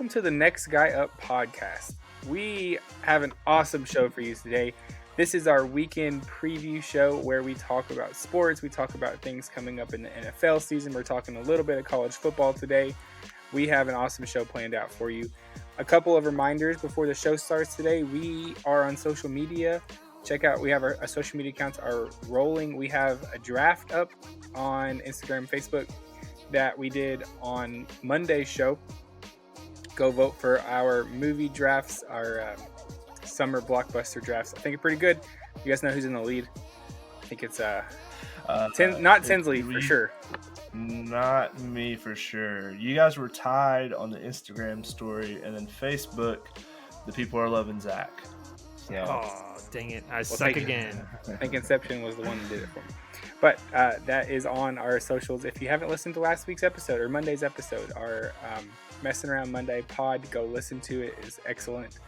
welcome to the Next Guy Up podcast. We have an awesome show for you today. This is our weekend preview show where we talk about sports. We talk about things coming up in the NFL season. We're talking a little bit of college football today. We have an awesome show planned out for you. A couple of reminders before the show starts today. We are on social media. Check out, we have our social media accounts are rolling. We have a draft up on Instagram, Facebook that we did on Monday's show. Go vote for our movie drafts, our summer blockbuster drafts. I think it's pretty good. You guys know who's in the lead? I think it's not Tinsley for sure. Not me for sure. You guys were tied on the Instagram story, and then Facebook, the people are loving Zach. So. Oh, dang it. I suck again. I think Inception was the one that did it for me. But that is on our socials. If you haven't listened to last week's episode or Monday's episode, our Messing Around Monday pod, go listen to it. It's excellent.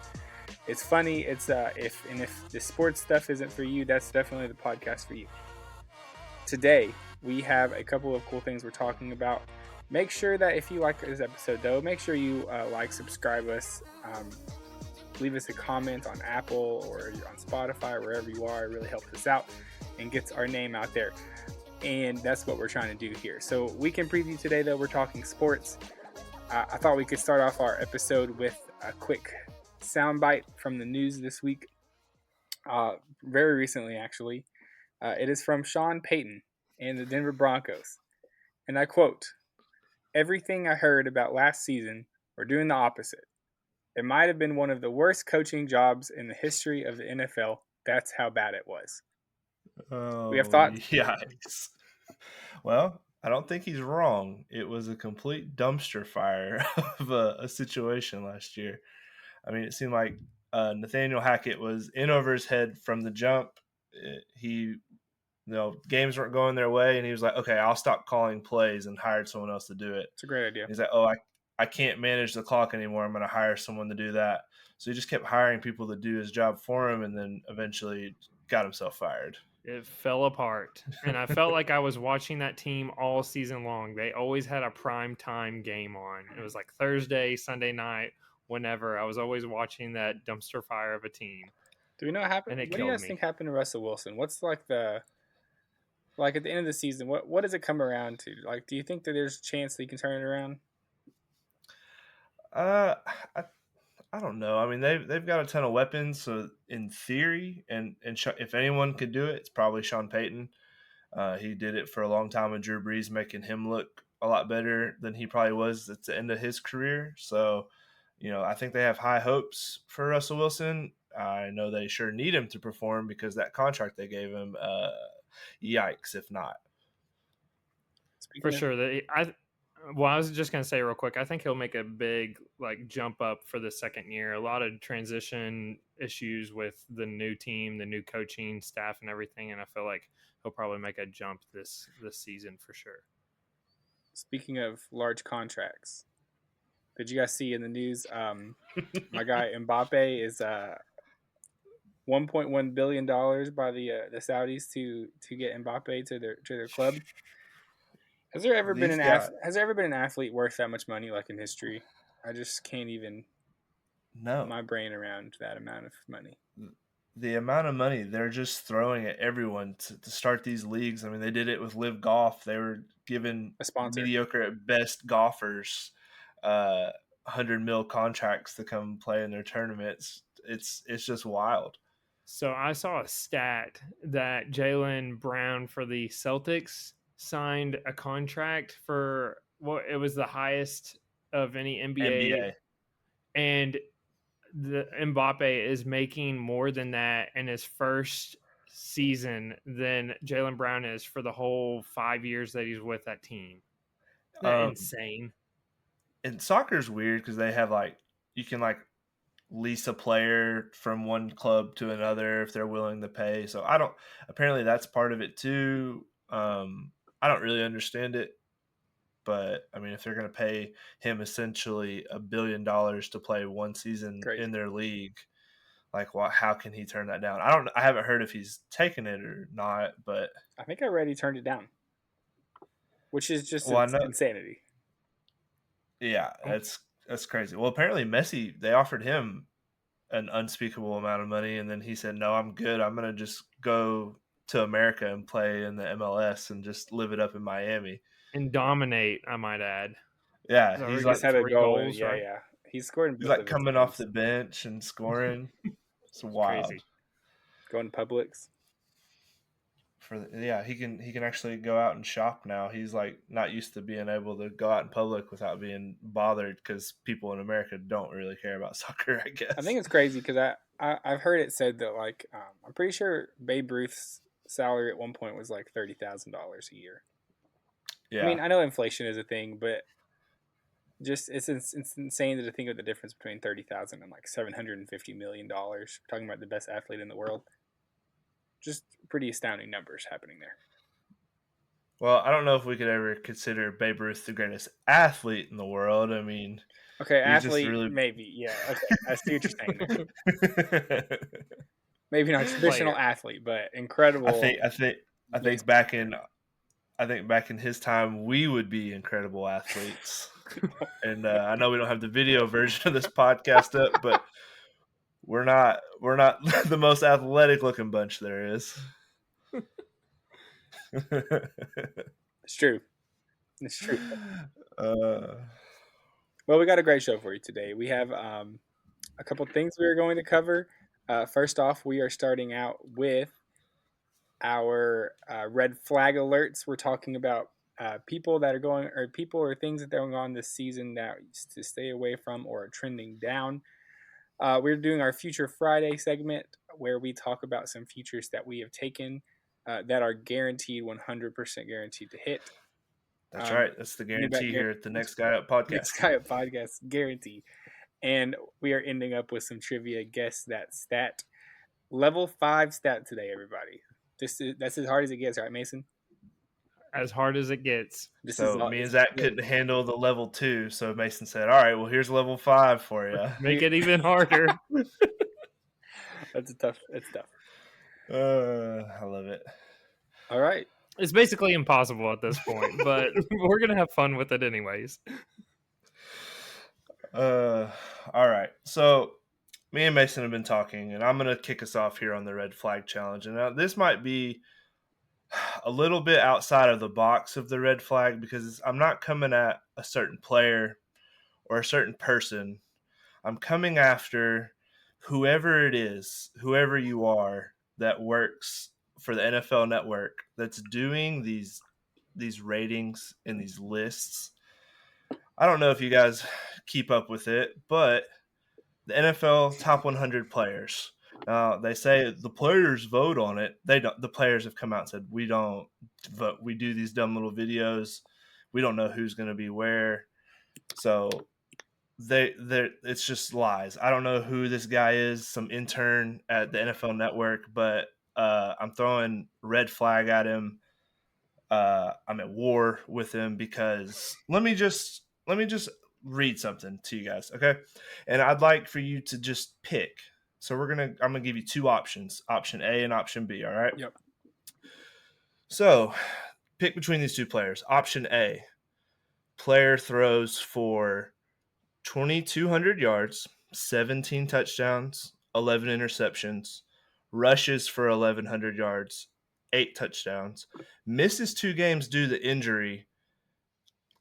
It's funny. It's if the sports stuff isn't for you, that's definitely the podcast for you. Today, we have a couple of cool things we're talking about. Make sure that if you like this episode, though, make sure you subscribe us, leave us a comment on Apple or on Spotify or wherever you are. It really helps us out and gets our name out there. And that's what we're trying to do here. So weekend preview today, though, we're talking sports. I thought we could start off our episode with a quick soundbite from the news this week. Very recently, actually. It is from Sean Payton and the Denver Broncos. And I quote, "Everything I heard about last season, we're doing the opposite. It might have been one of the worst coaching jobs in the history of the NFL. That's how bad it was." Oh, we have thoughts? Yikes. Well, I don't think he's wrong. It was a complete dumpster fire of a situation last year. I mean, it seemed like Nathaniel Hackett was in over his head from the jump. Games weren't going their way, and he was like, okay, I'll stop calling plays, and hired someone else to do it. It's a great idea. He's like, I can't manage the clock anymore. I'm going to hire someone to do that. So he just kept hiring people to do his job for him, and then eventually got himself fired. It fell apart, and I felt like I was watching that team all season long. They always had a prime time game on. It was like Thursday, Sunday night, whenever. I was always watching that dumpster fire of a team. Do we know what happened? What do you guys think happened to Russell Wilson? What's at the end of the season? What does it come around to? Like, do you think that there's a chance that he can turn it around? I don't know. I mean, they've got a ton of weapons, so in theory, and if anyone could do it, it's probably Sean Payton. He did it for a long time with Drew Brees, making him look a lot better than he probably was at the end of his career. So, I think they have high hopes for Russell Wilson. I know they sure need him to perform because that contract they gave him, yikes, if not. For sure. I was just going to say real quick, I think he'll make a big jump up for the second year. A lot of transition issues with the new team, the new coaching staff and everything, and I feel like he'll probably make a jump this season for sure. Speaking of large contracts, did you guys see in the news my guy Mbappe is $1.1 billion by the Saudis to get Mbappe to their club? Has there ever been an athlete worth that much money in history? I just can't even put my brain around that amount of money. The amount of money they're just throwing at everyone to start these leagues. I mean, they did it with Live Golf. They were giving mediocre at best golfers $100 million contracts to come play in their tournaments. It's just wild. So I saw a stat that Jaylen Brown for the Celtics signed a contract for it was the highest of any NBA. And the Mbappe is making more than that in his first season than Jaylen Brown is for the whole 5 years that he's with that team. Insane. And soccer's weird because they have you can lease a player from one club to another if they're willing to pay. So apparently that's part of it too. I don't really understand it, but I mean, if they're going to pay him essentially $1 billion to play one season in their league, how can he turn that down? I haven't heard if he's taken it or not, but I think I read he turned it down, which is just insanity. Yeah, That's crazy. Well, apparently Messi, they offered him an unspeakable amount of money, and then he said, "No, I'm good. I'm gonna just go to America and play in the MLS and just live it up in Miami." And dominate, I might add. Yeah, So he's He like just had a 3 goal. goals, right? Yeah. He scored in he's both like of his coming off games. the bench and scoring. It's wild. Crazy. Going to Publix. He can actually go out and shop now. He's like not used to being able to go out in public without being bothered because people in America don't really care about soccer, I guess. I think it's crazy because I've heard it said that like I'm pretty sure Babe Ruth's salary at one point was like $30,000 a year. Yeah. I mean, I know inflation is a thing, but just it's insane to think of the difference between 30,000 and like $750 million. Talking about the best athlete in the world, just pretty astounding numbers happening there. Well, I don't know if we could ever consider Babe Ruth the greatest athlete in the world. I mean, okay, he's just athlete, really maybe, yeah. Okay, I see what you're saying there. Maybe not traditional athlete, but incredible. I think back in his time, we would be incredible athletes. And I know we don't have the video version of this podcast up, but we're not the most athletic looking bunch there is. It's true. It's true. Well, we got a great show for you today. We have a couple things we are going to cover. First off, we are starting out with our red flag alerts. We're talking about people that are going, or people or things that are going on this season that to stay away from or are trending down. We're doing our Future Friday segment where we talk about some futures that we have taken that are guaranteed, 100% guaranteed to hit. That's right. That's the guarantee here at the Next Guy Up podcast. Next Guy Up podcast guarantee. And we are ending up with some trivia. Guess that stat. Level 5 stat today, everybody. That's as hard as it gets, right, Mason? As hard as it gets. So me and Zach couldn't handle the level 2, so Mason said, "All right, well, here's level 5 for you. Make it even harder." It's tough. I love it. All right. It's basically impossible at this point, but we're gonna have fun with it anyways. All right. So me and Mason have been talking, and I'm gonna kick us off here on the red flag challenge. And now this might be a little bit outside of the box of the red flag because I'm not coming at a certain player or a certain person. I'm coming after whoever it is, whoever you are that works for the NFL Network that's doing these ratings and these lists. I don't know if you guys keep up with it, but the NFL top 100 players. They say the players vote on it. They don't. The players have come out and said we don't vote. We do these dumb little videos. We don't know who's going to be where. So it's just lies. I don't know who this guy is. Some intern at the NFL Network, but I'm throwing red flag at him. I'm at war with him because let me just read something to you guys, okay? And I'd like for you to just pick. So I'm gonna give you two options, option A and option B. All right. Yep. So pick between these two players. Option A, player throws for 2,200 yards, 17 touchdowns, 11 interceptions, rushes for 1,100 yards, 8 touchdowns, misses 2 games due to injury,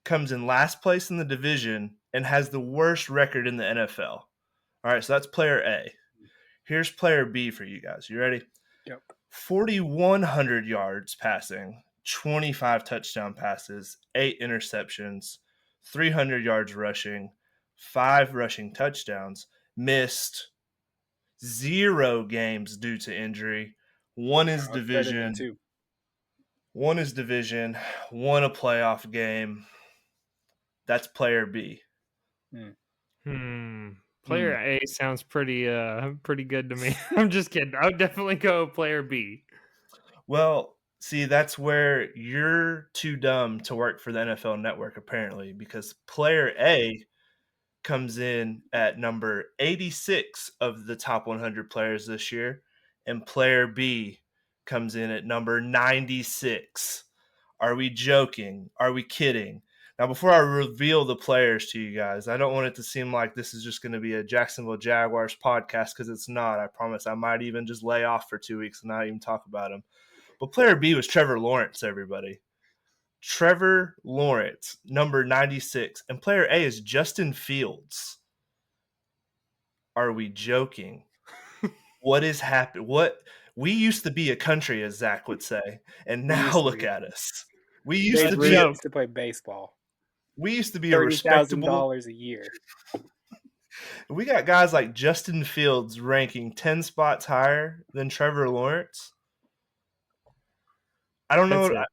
comes in last place in the division, and has the worst record in the NFL. All right, so that's player A. Here's player B for you guys. You ready? Yep. 4,100 yards passing, 25 touchdown passes, 8 interceptions, 300 yards rushing, 5 rushing touchdowns, missed 0 games due to injury. One is division. One is division. One a playoff game. That's player B. Player A sounds pretty good to me. I'm just kidding. I would definitely go player B. Well, see, that's where you're too dumb to work for the NFL Network, apparently, because player A comes in at number 86 of the top 100 players this year, and player B comes in at number 96. Are we joking? Are we kidding? Now, before I reveal the players to you guys, I don't want it to seem like this is just going to be a Jacksonville Jaguars podcast, because it's not. I promise. I might even just lay off for 2 weeks and not even talk about him. But player B was Trevor Lawrence, everybody. Trevor Lawrence, number 96. And player A is Justin Fields. Are we joking? What is happening? We used to be a country, as Zach would say, and now look at us. We used Babe to Ruth be used to play baseball. we used to be a respectable. $30,000 a year. We got guys like Justin Fields ranking 10 spots higher than Trevor Lawrence. I don't know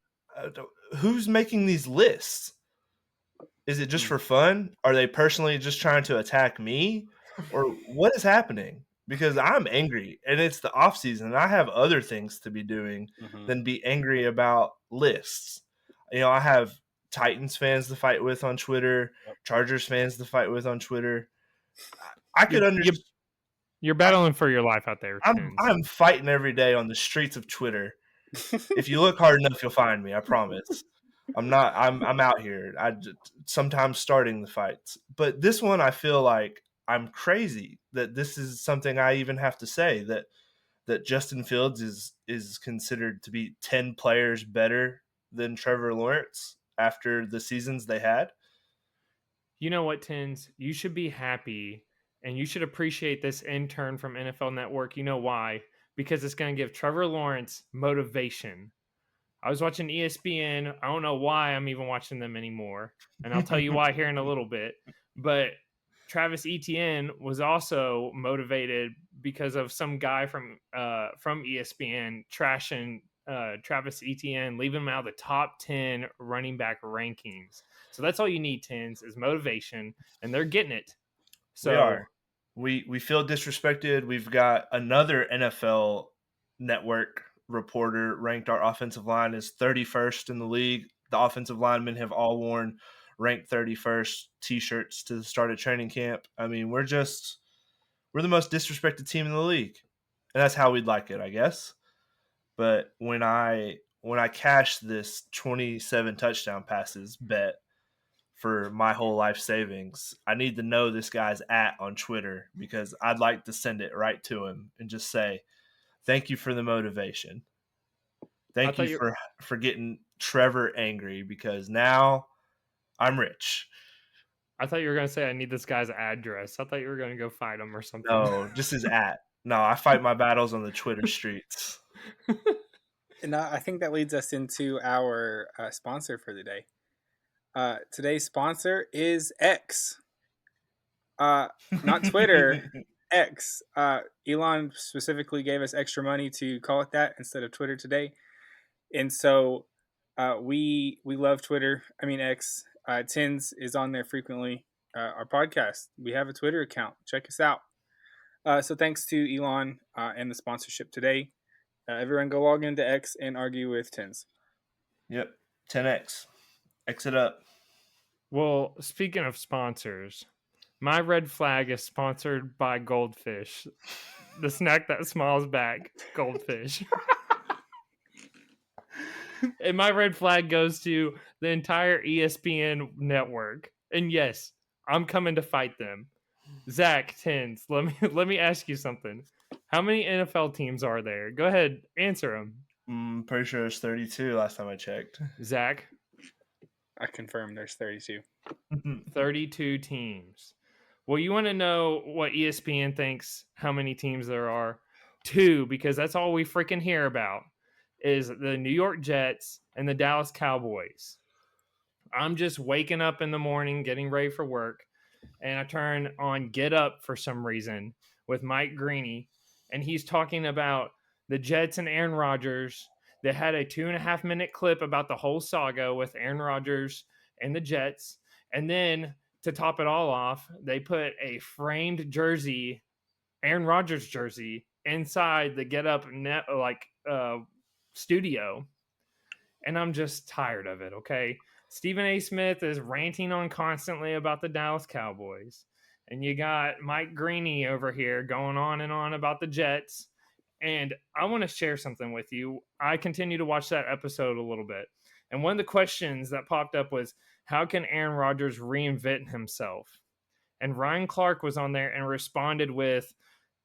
who's making these lists. Is it just for fun? Are they personally just trying to attack me? Or what is happening? Because I'm angry, and it's the off season. I have other things to be doing than be angry about lists. I have Titans fans to fight with on Twitter, Chargers fans to fight with on Twitter. I could understand. You're battling for your life out there. I'm fighting every day on the streets of Twitter. If you look hard enough, you'll find me. I promise. I'm out here. I sometimes starting the fights, but this one I feel like I'm crazy that this is something I even have to say, that Justin Fields is considered to be 10 players better than Trevor Lawrence after the seasons they had. You know what, Tins? You should be happy, and you should appreciate this intern from NFL Network. You know why? Because it's going to give Trevor Lawrence motivation. I was watching ESPN. I don't know why I'm even watching them anymore, and I'll tell you why here in a little bit. But Travis Etienne was also motivated because of some guy from ESPN trashing Travis Etienne, leaving him out of the top 10 running back rankings. So that's all you need, Tins, is motivation, and they're getting it. So we feel disrespected. We've got another NFL Network reporter ranked our offensive line as 31st in the league. The offensive linemen have all worn ranked 31st t-shirts to the start of training camp. I mean, we're the most disrespected team in the league, and that's how we'd like it, I guess. But when I cash this 27 touchdown passes bet for my whole life savings, I need to know this guy's on Twitter, because I'd like to send it right to him and just say, thank you for the motivation. Thank you for getting Trevor angry, because now I'm rich. I thought you were going to say I need this guy's address. I thought you were going to go fight him or something. No, just his No, I fight my battles on the Twitter streets. And I think that leads us into our sponsor for the day. Today's sponsor is X. Not Twitter, X. Elon specifically gave us extra money to call it that instead of Twitter today. And so we love Twitter. I mean, X. Tins is on there frequently. Our podcast. We have a Twitter account. Check us out. So thanks to Elon and the sponsorship today. Everyone go log into X and argue with Tins. Yep. 10X. X it up. Well, speaking of sponsors, my red flag is sponsored by Goldfish, the snack that smiles back. Goldfish. And my red flag goes to the entire ESPN network. And yes, I'm coming to fight them. Zach, Tins, let me ask you something. How many NFL teams are there? Go ahead, answer them. Pretty sure there's 32 last time I checked. Zach? I confirm there's 32. 32 teams. Well, you want to know what ESPN thinks how many teams there are? 2, because that's all we freaking hear about, is the New York Jets and the Dallas Cowboys. I'm just waking up in the morning, getting ready for work, and I turn on Get Up for some reason with Mike Greeny, and he's talking about the Jets and Aaron Rodgers. They had a 2.5-minute clip about the whole saga with Aaron Rodgers and the Jets. And then to top it all off, they put a framed jersey, Aaron Rodgers jersey, inside the Get Up studio. And I'm just tired of it, okay? Stephen A. Smith is ranting on constantly about the Dallas Cowboys. And you got Mike Greeny over here going on and on about the Jets. And I want to share something with you. I continue to watch that episode a little bit. And one of the questions that popped up was, How can Aaron Rodgers reinvent himself? And Ryan Clark was on there and responded with,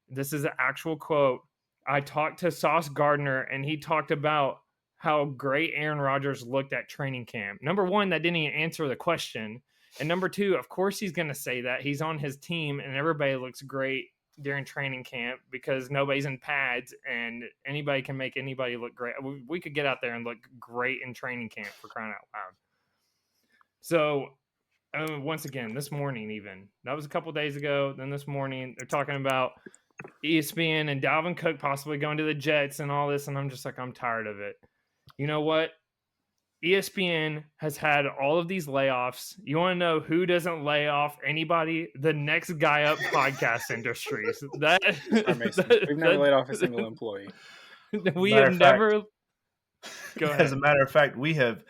this is an actual quote. I talked to Sauce Gardner and he talked about how great Aaron Rodgers looked at training camp. Number one, that didn't even answer the question. And number two, of course he's going to say that. He's on his team and everybody looks great during training camp because nobody's in pads and anybody can make anybody look great. We could get out there and look great in training camp, for crying out loud. So once again, this morning, even that was a couple days ago. Then this morning, they're talking about ESPN and Dalvin Cook possibly going to the Jets and all this. And I'm just like, I'm tired of it. You know what? ESPN has had all of these layoffs. You want to know who doesn't lay off anybody? The next guy up podcast industries. We've never laid off a single employee. We have never. Go ahead. As a matter of fact, we have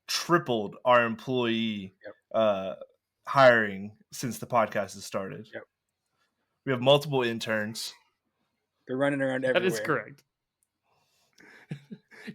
tripled our employee hiring since the podcast has started. Yep. We have multiple interns. They're running around everywhere. That is correct.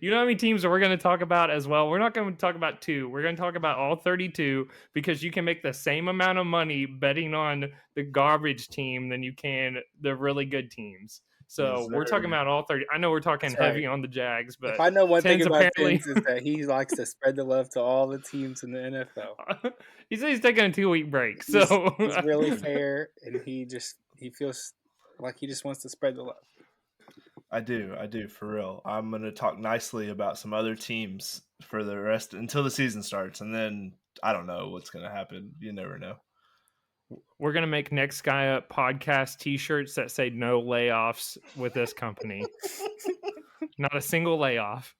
You know how many teams that we're going to talk about as well? We're not going to talk about 2. We're going to talk about all 32 because you can make the same amount of money betting on the garbage team than you can the really good teams. So yes, we're talking about all 30. I know we're talking heavy on the Jags, but if I know one thing about Tins is that he likes to spread the love to all the teams in the NFL. He said he's taking a 2-week break, so he's really fair, and he feels like he just wants to spread the love. I do, for real. I'm going to talk nicely about some other teams for the rest until the season starts, and then I don't know what's going to happen. You never know. We're going to make Next Guy Up podcast t-shirts that say no layoffs with this company. Not a single layoff.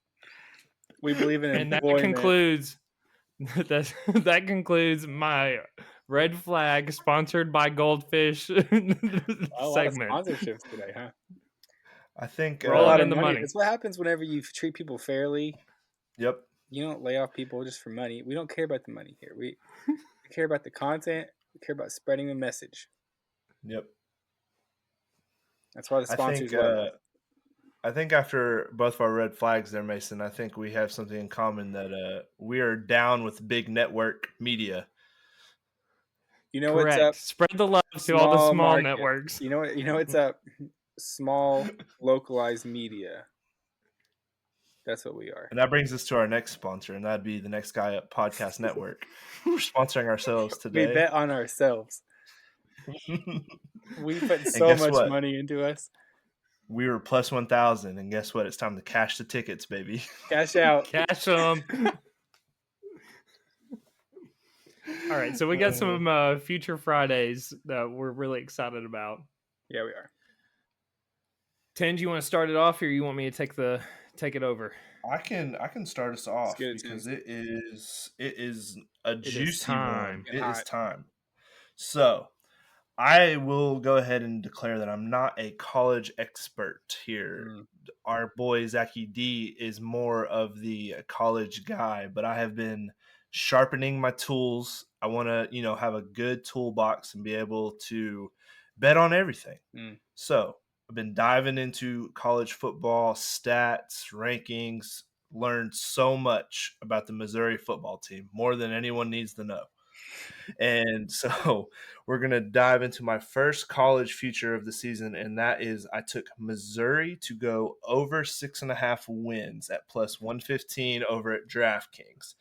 We believe in and employment. That concludes my red flag sponsored by Goldfish segment. A lot of sponsorships today, huh? I think a lot of money. It's what happens whenever you treat people fairly. Yep. You don't lay off people just for money. We don't care about the money here. We care about the content. We care about spreading the message. Yep. That's why the sponsors I think after both of our red flags there, Mason, I think we have something in common that we are down with big network media. You know Correct. what's up? Spread the love to all the small networks. You know what's up? Small, localized media. That's what we are. And that brings us to our next sponsor, and that'd be the Next Guy Up Podcast Network. We're sponsoring ourselves today. We bet on ourselves. We put so much money into us. We were plus 1,000, and guess what? It's time to cash the tickets, baby. Cash out. Cash them. All right, so we got some future Fridays that we're really excited about. Yeah, we are. Tens, you want to start it off, or you want me to take it over? I can start us off because it is a juicy one. It is time. So I will go ahead and declare that I'm not a college expert here. Our boy Zachy D is more of the college guy, but I have been sharpening my tools. I want to, have a good toolbox and be able to bet on everything. So I've been diving into college football stats, rankings, learned so much about the Missouri football team, more than anyone needs to know. And so we're going to dive into my first college future of the season, and that is I took Missouri to go over 6.5 wins at plus 115 over at DraftKings.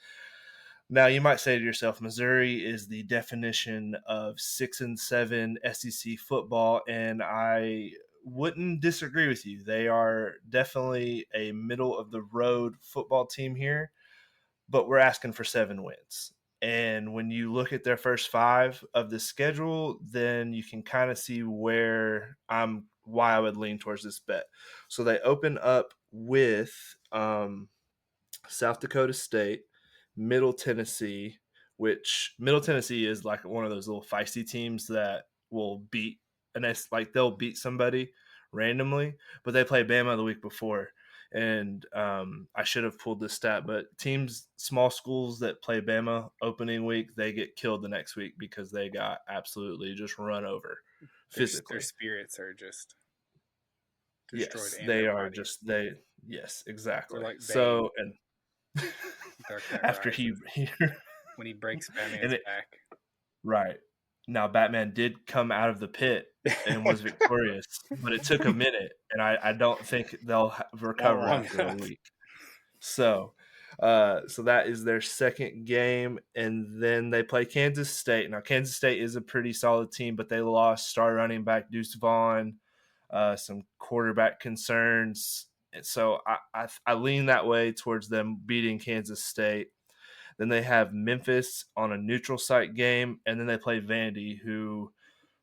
Now, you might say to yourself, Missouri is the definition of 6-7 SEC football, and I wouldn't disagree with you. They are definitely a middle-of-the-road football team here, but we're asking for 7 wins. And when you look at their first 5 of the schedule, then you can kind of see why I would lean towards this bet. So they open up with South Dakota State, Middle Tennessee, which Middle Tennessee is like one of those little feisty teams that will beat they'll beat somebody randomly, but they play Bama the week before. And I should have pulled this stat, but small schools that play Bama opening week, they get killed the next week because they got absolutely just run over physically. Their spirits are just destroyed. Yes, they are bodies. Yes, exactly. Like so, and after he when he breaks Batman's And back. right. Now, Batman did come out of the pit and was victorious, but it took a minute, and I don't think they'll recover long after a enough. week. So that is their second game, and then they play Kansas State. Now, Kansas State is a pretty solid team, but they lost star running back Deuce Vaughn, some quarterback concerns. And so I lean that way towards them beating Kansas State. Then they have Memphis on a neutral site game, and then they play Vandy, who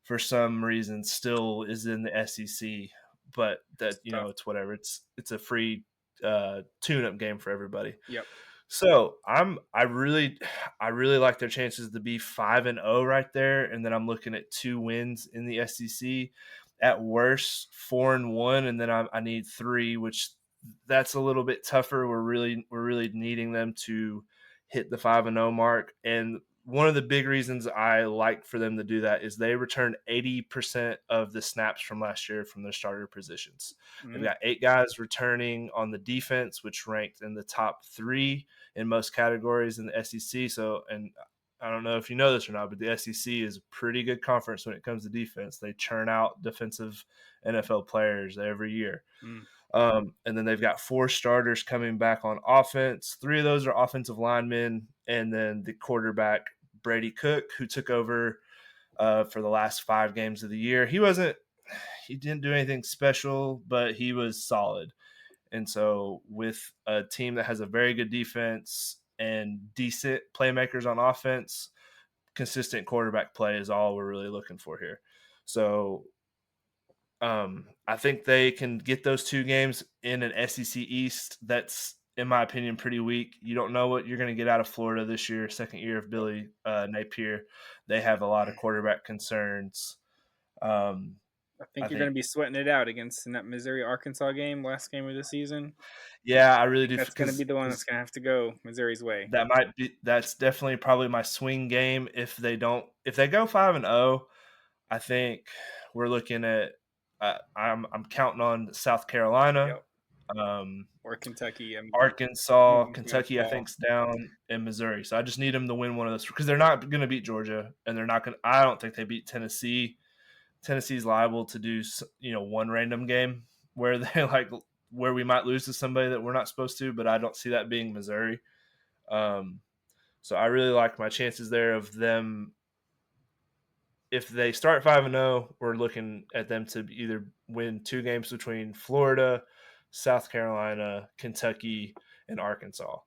for some reason still is in the SEC, but that it's whatever. It's a free tune-up game for everybody. Yep. So I really like their chances to be 5-0 right there, and then I'm looking at 2 wins in the SEC. At worst, 4-1, and then I need 3, which that's a little bit tougher. We're really needing them to hit the 5-0 mark, and one of the big reasons I like for them to do that is they returned 80% of the snaps from last year from their starter positions. Mm-hmm. They've got 8 guys returning on the defense, which ranked in the top 3 in most categories in the SEC. So, and I don't know if you know this or not, but the SEC is a pretty good conference when it comes to defense. They churn out defensive NFL players every year. And then they've got 4 starters coming back on offense. 3 of those are offensive linemen, and then the quarterback, Brady Cook, who took over for the last 5 games of the year. He didn't do anything special, but he was solid. And so with a team that has a very good defense and decent playmakers on offense, consistent quarterback play is all we're really looking for here. So I think they can get those 2 games in an SEC East that's, in my opinion, pretty weak. You don't know what you're going to get out of Florida this year, second year of Billy Napier. They have a lot of quarterback concerns. I think you're going to be sweating it out in that Missouri-Arkansas game, last game of the season. Yeah, I really do. That's going to be the one that's going to have to go Missouri's way. That's definitely probably my swing game. If they go 5-0, I think we're looking at. I'm counting on South Carolina, or Kentucky, Arkansas, Kentucky. I think's down in Missouri, so I just need them to win one of those because they're not going to beat Georgia, and they're not going. I don't think they beat Tennessee. Tennessee's liable to do one random game where they where we might lose to somebody that we're not supposed to, but I don't see that being Missouri. So I really like my chances there of them. If they start 5-0, we're looking at them to either win 2 games between Florida, South Carolina, Kentucky, and Arkansas.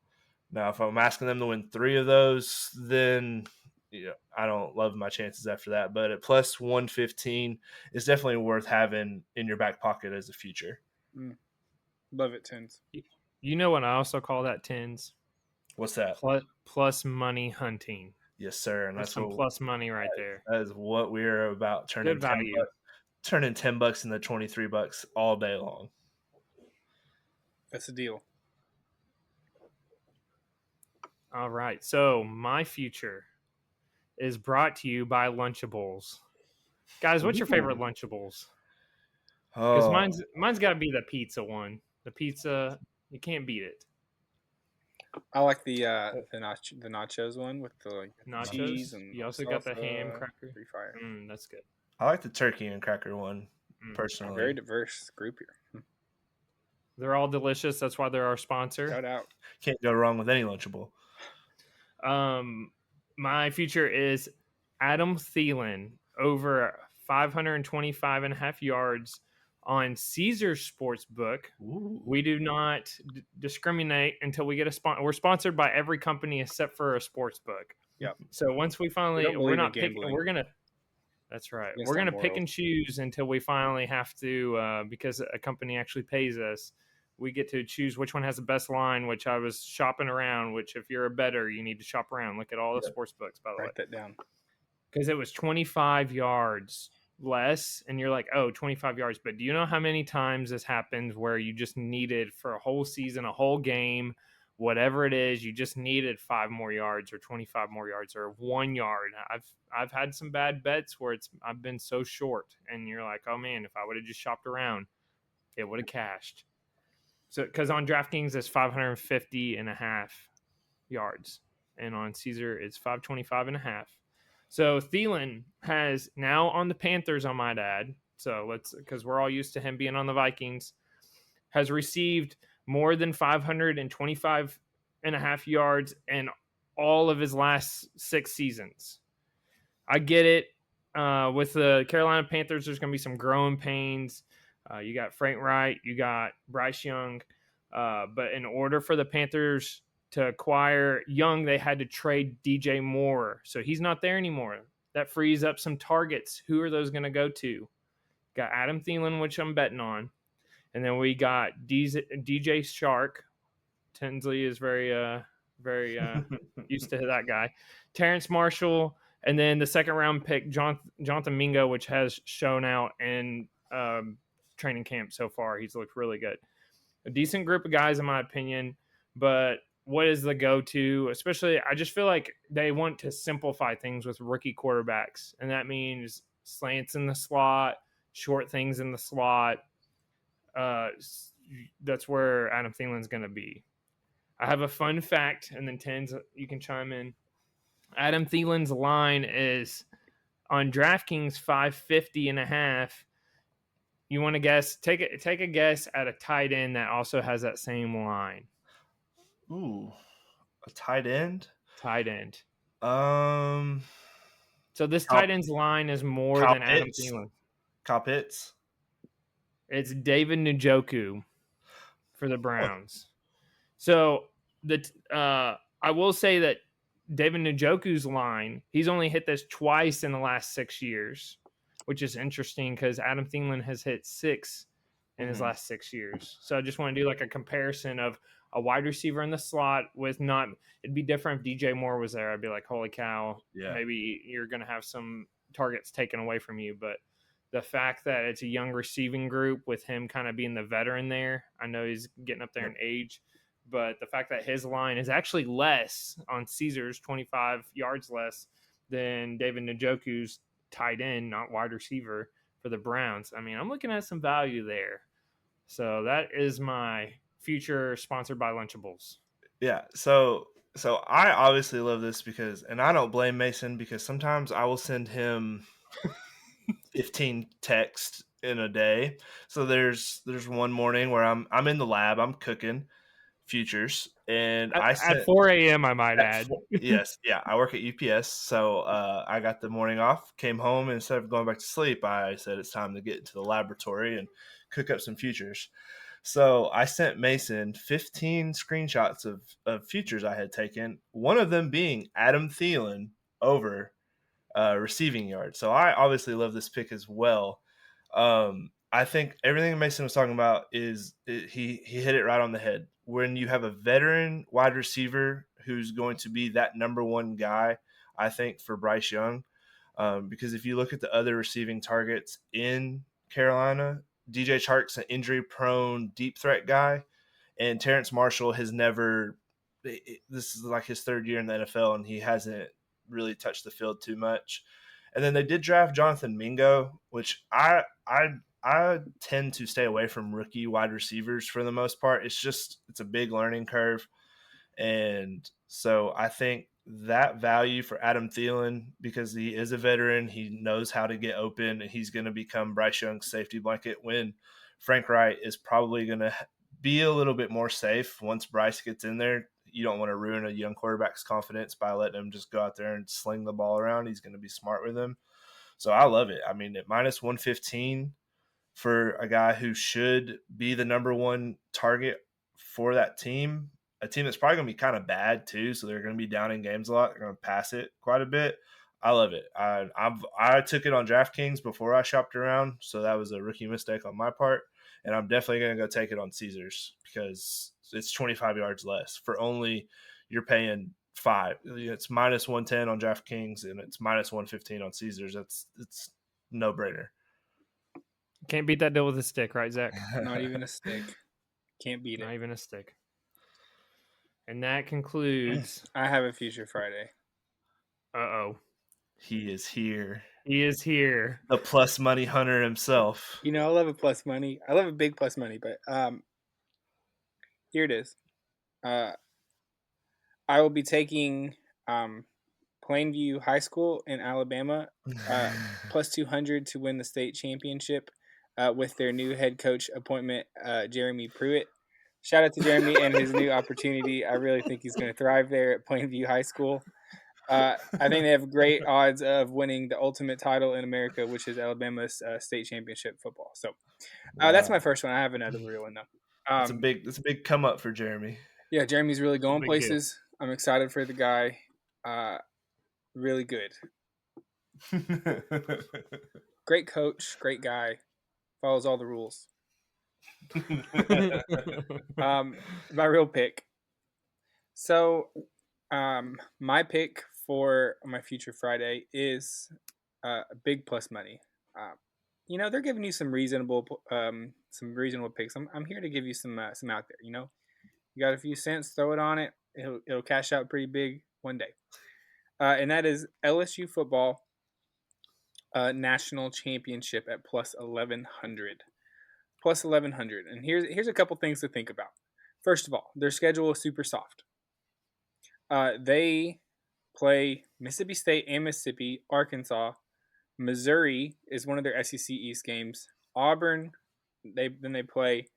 Now, if I'm asking them to win 3 of those, then I don't love my chances after that. But at plus 115, it's definitely worth having in your back pocket as a future. Love it, Tens. You know what I also call that, Tens? What's that? Plus money hunting. Yes, sir. And that's some plus money right there. That is what we're about. Turning $10 into $23 all day long. That's a deal. All right. So my future is brought to you by Lunchables. Guys, what's your favorite Lunchables? Because mine's got to be the pizza one. The pizza, you can't beat it. I like the nachos one with the nachos. Cheese and you also got the ham cracker. Free fire. That's good. I like the turkey and cracker one personally. A very diverse group here. They're all delicious. That's why they're our sponsor. Shout out. Can't go wrong with any Lunchable. My future is Adam Thielen over 525.5 yards on Caesars Sportsbook. Ooh. We do not discriminate until we get a sponsor. We're sponsored by every company except for a sportsbook. Yep. So once we finally, we're not picking. We're gonna. That's right. Yes, we're gonna pick and choose until we finally have to, because a company actually pays us. We get to choose which one has the best line. Which I was shopping around. Which, if you're a bettor, you need to shop around. Look at all the sports books, by the way. Write that down. Because it was 25 yards less, and you're like, oh, 25 yards. But do you know how many times this happens where you just needed for a whole season, a whole game, whatever it is, you just needed 5 more yards or 25 more yards or 1 yard. I've had some bad bets where I've been so short, and you're like, oh man, if I would have just shopped around, it would have cashed. So because on DraftKings it's 550.5 yards. and on Caesar it's 525.5. So Thielen has now on the Panthers, I might add. So because we're all used to him being on the Vikings, has received more than 525.5 yards in all of his last 6 seasons. I get it. With the Carolina Panthers, there's going to be some growing pains. You got Frank Wright, you got Bryce Young. But in order for the Panthers to acquire Young, they had to trade DJ Moore. So he's not there anymore. That frees up some targets. Who are those going to go to? Got Adam Thielen, which I'm betting on. And then we got DJ Shark. Tinsley is very used to that guy. Terrence Marshall. And then the second round pick, Jonathan Mingo, which has shown out in training camp so far. He's looked really good. A decent group of guys, in my opinion. But what is the go-to? Especially, I just feel like they want to simplify things with rookie quarterbacks. And that means slants in the slot, short things in the slot. That's where Adam Thielen's going to be. I have a fun fact, and then Tens, you can chime in. Adam Thielen's line is on DraftKings 550.5. You want to guess? Take a guess at a tight end that also has that same line. Ooh, a tight end. Tight end. So this tight end's line is more than Adam Thielen. Kyle Pitts. It's David Njoku for the Browns. So I will say that David Njoku's line, he's only hit this twice in the last 6 years, which is interesting because Adam Thielen has hit 6 in his last 6 years. So I just want to do like a comparison of a wide receiver in the slot with not. It'd be different if DJ Moore was there. I'd be like, holy cow, maybe you're going to have some targets taken away from you. But the fact that it's a young receiving group with him kind of being the veteran there, I know he's getting up there in age. But the fact that his line is actually less on Caesars, 25 yards less than David Njoku's tight end, not wide receiver for the Browns. I mean, I'm looking at some value there. So that is my future sponsored by Lunchables. Yeah. So I obviously love this because, and I don't blame Mason because sometimes I will send him 15 texts in a day. So there's one morning where I'm in the lab, I'm cooking futures, and at 4 a.m. I might add. Yes, yeah, I work at UPS, so I got the morning off, came home, and instead of going back to sleep, I said it's time to get into the laboratory and cook up some futures. So I sent Mason 15 screenshots of futures I had taken, one of them being Adam Thielen over receiving yards. So I obviously love this pick as well. I think everything Mason was talking about he hit it right on the head. When you have a veteran wide receiver who's going to be that number one guy, I think, for Bryce Young, because if you look at the other receiving targets in Carolina, DJ Chark's an injury-prone deep threat guy, and Terrence Marshall has never – this is like his third year in the NFL, and he hasn't really touched the field too much. And then they did draft Jonathan Mingo, which I tend to stay away from rookie wide receivers for the most part. It's a big learning curve. And so I think that value for Adam Thielen, because he is a veteran, he knows how to get open, and he's going to become Bryce Young's safety blanket when Frank Wright is probably going to be a little bit more safe once Bryce gets in there. You don't want to ruin a young quarterback's confidence by letting him just go out there and sling the ball around. He's going to be smart with him. So I love it. I mean, at minus 115 for a guy who should be the number one target for that team, a team that's probably going to be kind of bad too. So they're going to be down in games a lot. They're going to pass it quite a bit. I love it. I took it on DraftKings before I shopped around. So that was a rookie mistake on my part. And I'm definitely going to go take it on Caesars because it's 25 yards less for only you're paying 5. It's minus 110 on DraftKings and it's minus 115 on Caesars. It's no brainer. Can't beat that deal with a stick, right, Zach? Not even a stick. Can't beat it. Not even a stick. And that concludes. I have a Future Friday. Uh-oh. He is here. He is here. The plus money hunter himself. You know, I love a plus money. I love a big plus money, but here it is. I will be taking Plainview High School in Alabama, plus 200 to win the state championship with their new head coach appointment, Jeremy Pruitt. Shout out to Jeremy and his new opportunity. I really think he's going to thrive there at Plainview High School. I think they have great odds of winning the ultimate title in America, which is Alabama's state championship football. So that's my first one. I have another real one though. That's a big come up for Jeremy. Yeah, Jeremy's really going big places. I'm excited for the guy. Really good. Great coach, great guy. Follows all the rules. My real pick. So, my pick for my future Friday is big plus money. They're giving you some reasonable picks. I'm here to give you some out there. You got a few cents, throw it on it. It'll cash out pretty big one day. And that is LSU football national championship at plus 1100. Plus 1100. And here's a couple things to think about. First of all, their schedule is super soft. They play Mississippi State and Mississippi, Arkansas, Missouri is one of their SEC East games. Auburn, they play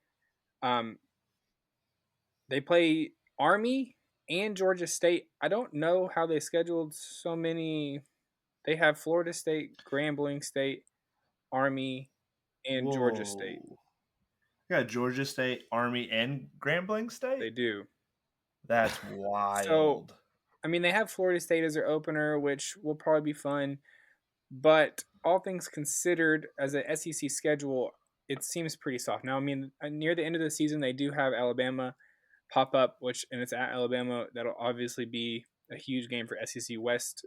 Army and Georgia State. I don't know how they scheduled so many. They have Florida State, Grambling State, Army, and Georgia State. You got Georgia State, Army, and Grambling State? They do. That's wild. So, they have Florida State as their opener, which will probably be fun. But all things considered, as an SEC schedule, it seems pretty soft. Now, near the end of the season, they do have Alabama pop up, and it's at Alabama. That'll obviously be a huge game for SEC West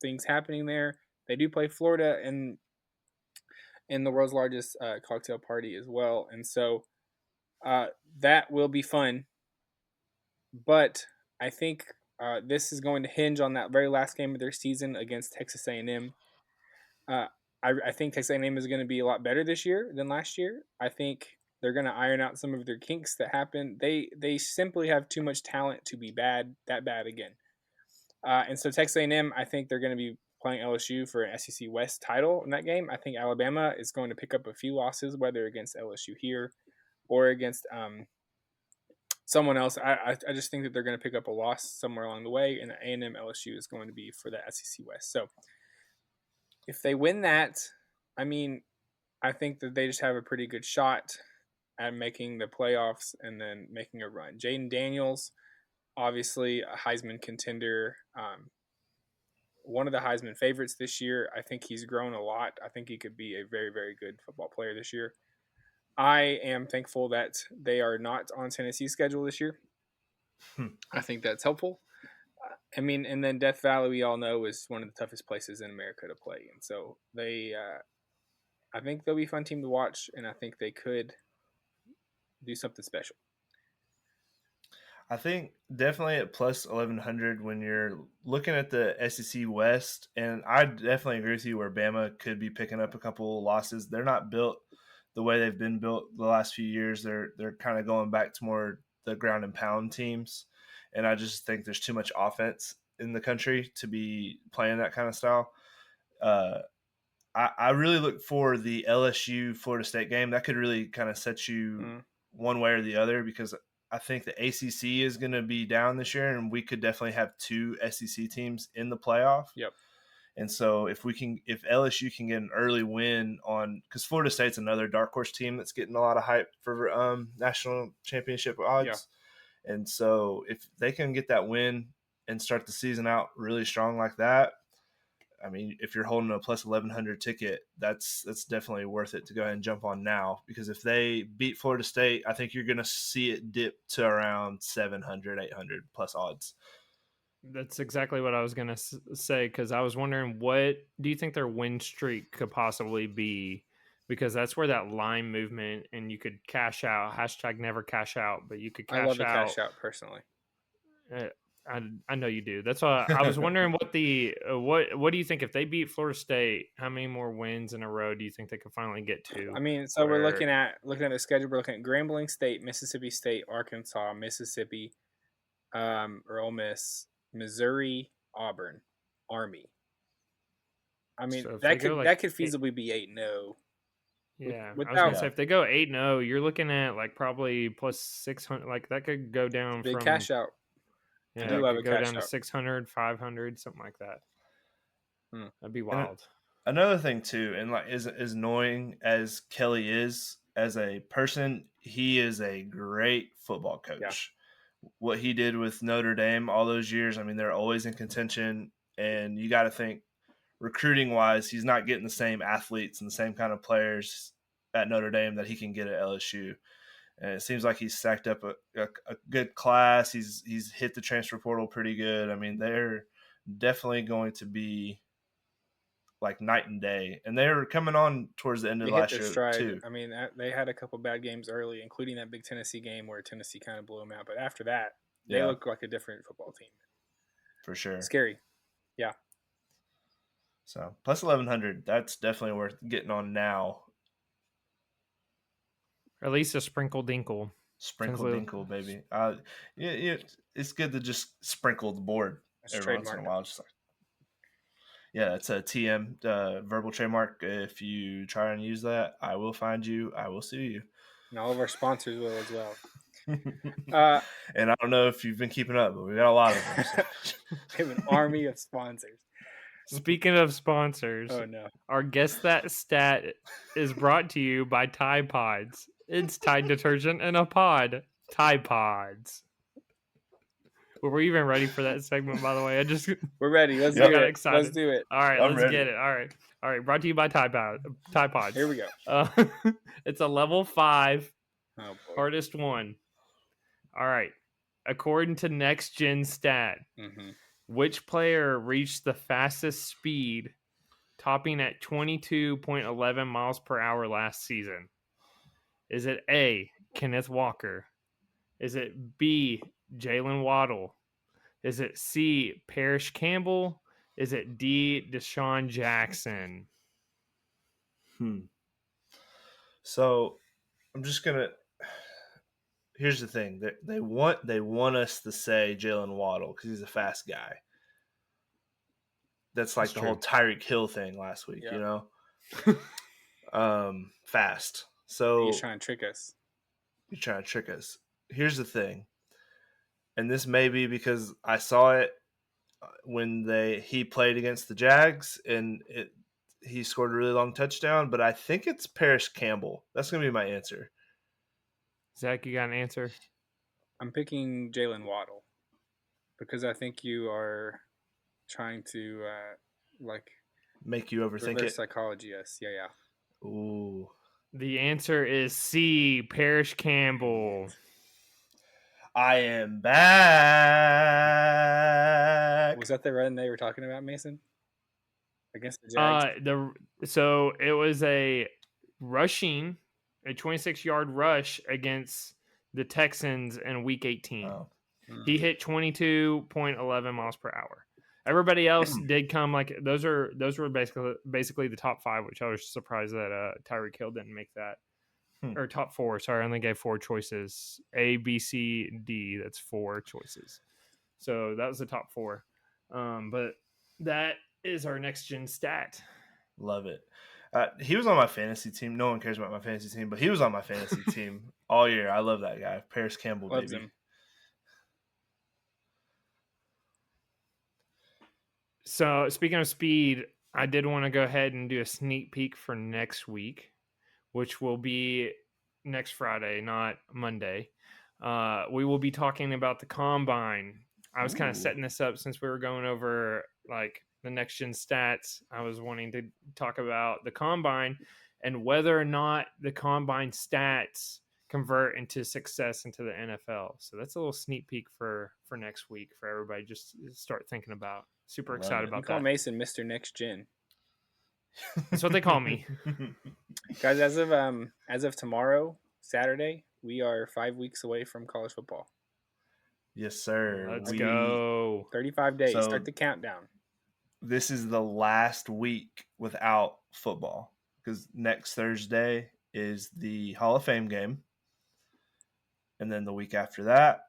things happening there. They do play Florida in the world's largest cocktail party as well. And so that will be fun. But I think this is going to hinge on that very last game of their season against Texas A&M. I think Texas A&M is going to be a lot better this year than last year. I think they're going to iron out some of their kinks that happened. They simply have too much talent to be that bad again. And so Texas A&M, I think they're going to be playing LSU for an SEC West title in that game. I think Alabama is going to pick up a few losses, whether against LSU here or against someone else. I just think that they're going to pick up a loss somewhere along the way, and A&M LSU is going to be for the SEC West. So if they win that, I think that they just have a pretty good shot at making the playoffs and then making a run. Jaden Daniels, obviously a Heisman contender, one of the Heisman favorites this year. I think he's grown a lot. I think he could be a very, very good football player this year. I am thankful that they are not on Tennessee's schedule this year. I think that's helpful. And then Death Valley, we all know, is one of the toughest places in America to play. And so I think they'll be a fun team to watch, and I think they could do something special. I think definitely at plus 1100 when you're looking at the SEC West, and I definitely agree with you where Bama could be picking up a couple losses. They're not built the way they've been built the last few years. They're kind of going back to more the ground and pound teams, and I just think there's too much offense in the country to be playing that kind of style. I really look for the LSU Florida State game. That could really kind of set you one way or the other, because I think the ACC is going to be down this year, and we could definitely have two SEC teams in the playoff. Yep. And so if LSU can get an early win because Florida State's another dark horse team that's getting a lot of hype for national championship odds. Yeah. And so if they can get that win and start the season out really strong like that, if you're holding a plus 1100 ticket, that's definitely worth it to go ahead and jump on now, because if they beat Florida State, I think you're going to see it dip to around 700, 800 plus odds. That's exactly what I was going to say, because I was wondering, what do you think their win streak could possibly be? Because that's where that line movement, and you could cash out, #never cash out, but you could cash out. I love to cash out personally. I know you do. That's why I was wondering what do you think if they beat Florida State? How many more wins in a row do you think they could finally get to? We're looking at the schedule. We're looking at Grambling State, Mississippi State, Arkansas, Mississippi, or Ole Miss, Missouri, Auburn, Army. I mean, So if that they could go, that could feasibly be 8-0. Yeah, I was Without gonna say if they go 8-0, you're looking at like probably plus 600. Like that could go down big from cash out. I yeah, do it love could a go cash down to out. 600, 500, something like that. That'd be wild. Another thing too, and like as annoying as Kelly is as a person, he is a great football coach. Yeah. What he did with Notre Dame all those years, I mean, they're always in contention, and you got to think recruiting wise, he's not getting the same athletes and the same kind of players at Notre Dame that he can get at LSU. And it seems like he's stacked up a good class. He's hit the transfer portal pretty good. I mean, they're definitely going to be like night and day. And they were coming on towards the end of They hit last their year stride. too. I mean, they had a couple bad games early, including that big Tennessee game where Tennessee kind of blew them out. But after that, they look like a different football team. For sure. Scary. Yeah. So plus 1,100, that's definitely worth getting on now. At least a sprinkle dinkle. Sprinkle dinkle, baby. Yeah, it's good to just sprinkle the board every once in a while. Just like, yeah, it's a TM verbal trademark. If you try and use that, I will find you. I will sue you. And all of our sponsors will as well. And I don't know if you've been keeping up, but we got a lot of them. So. We have an army of sponsors. Speaking of sponsors, oh no, our Guess That Stat is brought to you by Tide Pods. It's Tide detergent in a pod. Tide Pods. Were we even ready for that segment, by the way? We're ready. Let's do it. Excited. Let's do it. All right, let's get it. All right. Brought to you by Tide Pods. Here we go. It's a level 5, hardest one. All right. According to Next Gen Stat, which player reached the fastest speed, topping at 22.11 miles per hour last season? Is it A, Kenneth Walker? Is it B, Jalen Waddle? Is it C, Parrish Campbell? Is it D, Deshaun Jackson? So I'm just gonna. Here's the thing: they want us to say Jalen Waddle because he's a fast guy. That's like the whole Tyreek Hill thing last week, you know. Fast. So he's trying to trick us. You're trying to trick us. Here's the thing, and this may be because I saw it when he played against the Jags, and he scored a really long touchdown. But I think it's Parrish Campbell. That's gonna be my answer. Zach, you got an answer? I'm picking Jalen Waddle because I think you are trying to make you overthink it. Psychology, yes, yeah. Ooh. The answer is C, Parrish Campbell. I am back. Was that the run they were talking about, Mason? Against the Jags? So it was a 26-yard rush against the Texans in Week 18. Oh. He hit 22.11 miles per hour. Everybody else did come those were basically the top 5, which I was surprised that Tyreek Hill didn't make that. Or top 4. Sorry, I only gave 4 choices. A, B, C, D. That's 4 choices. So that was the top 4. But that is our Next Gen Stat. Love it. He was on my fantasy team. No one cares about my fantasy team, but he was on my fantasy team all year. I love that guy. Parrish Campbell, Loves baby. Him. So, speaking of speed, I did want to go ahead and do a sneak peek for next week, which will be next Friday, not Monday. We will be talking about the Combine. I was kind of setting this up since we were going over the Next Gen Stats. I was wanting to talk about the Combine and whether or not the Combine stats convert into success into the NFL. So that's a little sneak peek for next week for everybody just to start thinking about. Super excited about that. Call Mason Mr. Next Gen. That's what they call me. Guys, as of tomorrow, Saturday, we are 5 weeks away from college football. Yes, sir. Let's go. 35 days. So, start the countdown. This is the last week without football because next Thursday is the Hall of Fame game. And then the week after that,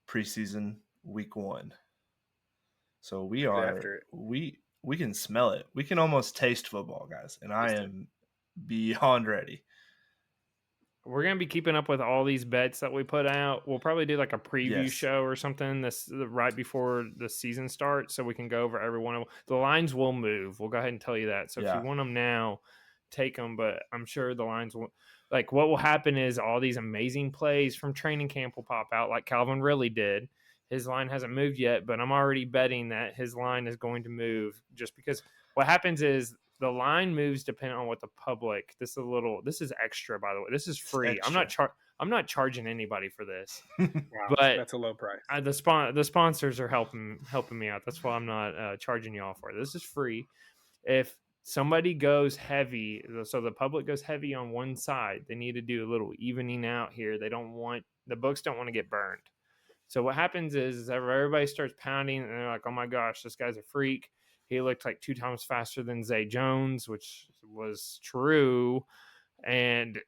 preseason week 1. So Get after it. we can smell it. We can almost taste football, guys, and I am beyond ready. We're gonna be keeping up with all these bets that we put out. We'll probably do like a preview Yes. show or something this right before the season starts, so we can go over every one of them. The lines will move. We'll go ahead and tell you that. So if you want them now, take them. But I'm sure the lines will. Like what will happen is all these amazing plays from training camp will pop out, like Calvin really did. His line hasn't moved yet, but I'm already betting that his line is going to move just because what happens is the line moves depending on what the public. This is extra, by the way. This is free. I'm not charging anybody for this. Wow, but that's a low price. The sponsors are helping me out. That's why I'm not charging you all for it. This is free. If somebody goes heavy, so the public goes heavy on one side, they need to do a little evening out here. The books don't want to get burned. So what happens is everybody starts pounding and they're like, oh my gosh, this guy's a freak. He looked like 2 times faster than Zay Jones, which was true. And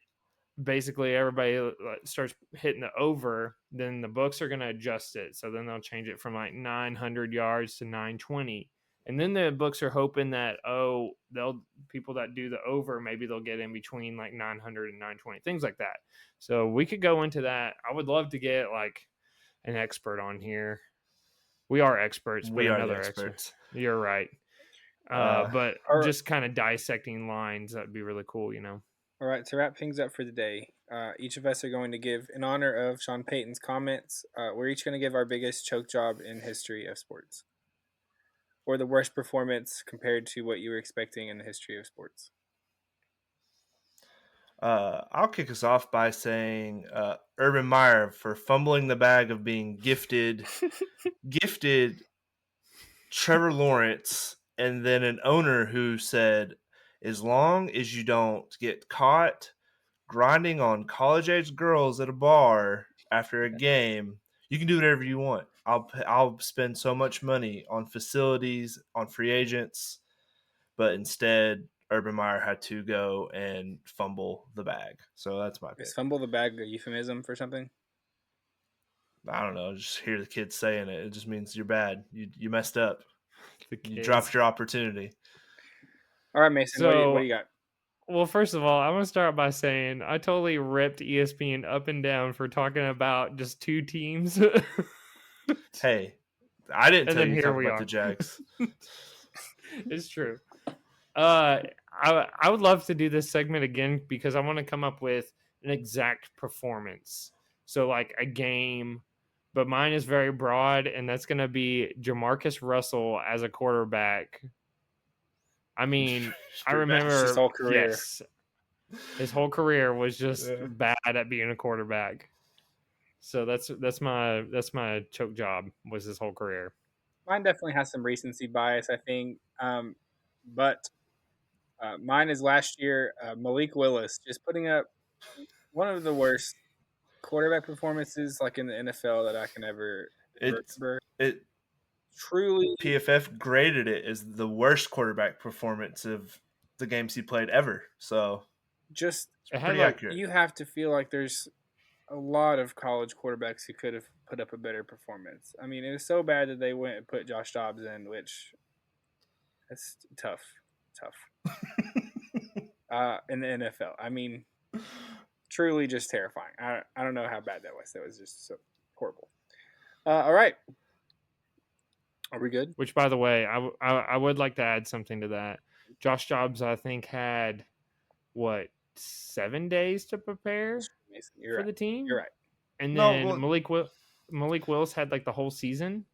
basically everybody starts hitting the over. Then the books are going to adjust it. So then they'll change it from like 900 yards to 920. And then the books are hoping that, people that do the over, maybe they'll get in between like 900 and 920, things like that. So we could go into that. I would love to get like an expert on here. We are experts, but another expert. You're right. But just kind of dissecting lines, that'd be really cool, All right, to wrap things up for the day, each of us are going to give, in honor of Sean Payton's comments, we're each going to give our biggest choke job in history of sports. Or the worst performance compared to what you were expecting in the history of sports. I'll kick us off by saying Urban Meyer for fumbling the bag of being gifted Trevor Lawrence, and then an owner who said, as long as you don't get caught grinding on college-age girls at a bar after a game, you can do whatever you want. I'll spend so much money on facilities, on free agents, but instead Urban Meyer had to go and fumble the bag. So that's my pick. Is fumble the bag a euphemism for something? I don't know. Just hear the kids saying it. It just means you're bad. You messed up. You dropped your opportunity. All right, Mason, so, what do you got? Well, first of all, I'm going to start by saying I totally ripped ESPN up and down for talking about just 2 teams. Hey, I didn't tell you to talk about the Jags. It's true. I would love to do this segment again because I want to come up with an exact performance. So like a game, but mine is very broad, and that's going to be Jamarcus Russell as a quarterback. I mean, I remember his whole career. Yes, his whole career was just bad at being a quarterback. So that's my choke job was his whole career. Mine definitely has some recency bias, I think. But mine is last year, Malik Willis just putting up one of the worst quarterback performances like in the NFL that I can ever remember. Truly, PFF graded it as the worst quarterback performance of the games he played ever. So just pretty accurate. You have to feel like there's a lot of college quarterbacks who could have put up a better performance. I mean, it was so bad that they went and put Josh Dobbs in, which that's tough. In the NFL, I mean, truly just terrifying. I don't know how bad that was. That was just so horrible. All right. Are we good? Which, by the way, I would like to add something to that. Josh Dobbs, I think, had 7 days to prepare for the team. You're right. And then Malik Willis had like the whole season.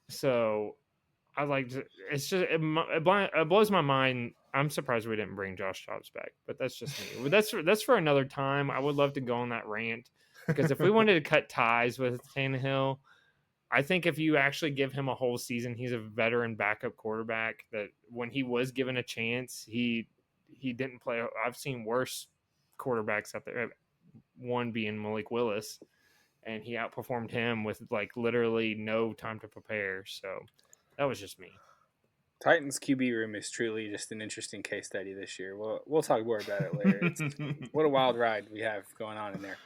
So I like it's just it blows my mind. I'm surprised we didn't bring Josh Dobbs back, but that's just me. That's for another time. I would love to go on that rant because if we wanted to cut ties with Tannehill, I think if you actually give him a whole season, he's a veteran backup quarterback that when he was given a chance, he didn't play. I've seen worse quarterbacks out there, one being Malik Willis, and he outperformed him with like literally no time to prepare. So that was just me. Titans QB room is truly just an interesting case study this year. We'll talk more about it later. What a wild ride we have going on in there.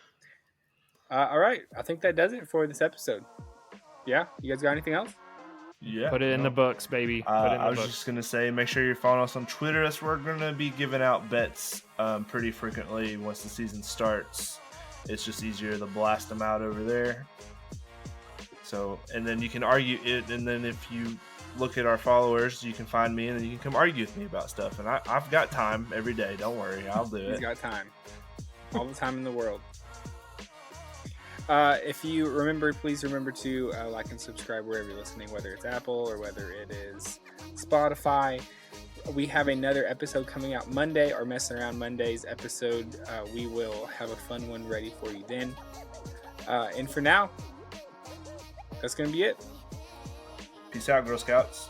All right, I think that does it for this episode. Yeah, you guys got anything else? Yeah. Put it in the books, baby. Put it in the I was books. just going to say, make sure you're following us on Twitter, as we're going to be giving out bets pretty frequently once the season starts. It's just easier to blast them out over there. So, and then you can argue it, and then if you look at our followers, you can find me, and then you can come argue with me about stuff. And I've got time every day. Don't worry, I'll do it. He's got time. All the time in the world. If you remember, please remember to like and subscribe wherever you're listening, whether it's Apple or whether it is Spotify. We have another episode coming out Monday, our Messing Around Mondays episode. We will have a fun one ready for you then. And for now, that's going to be it. Peace out, Girl Scouts.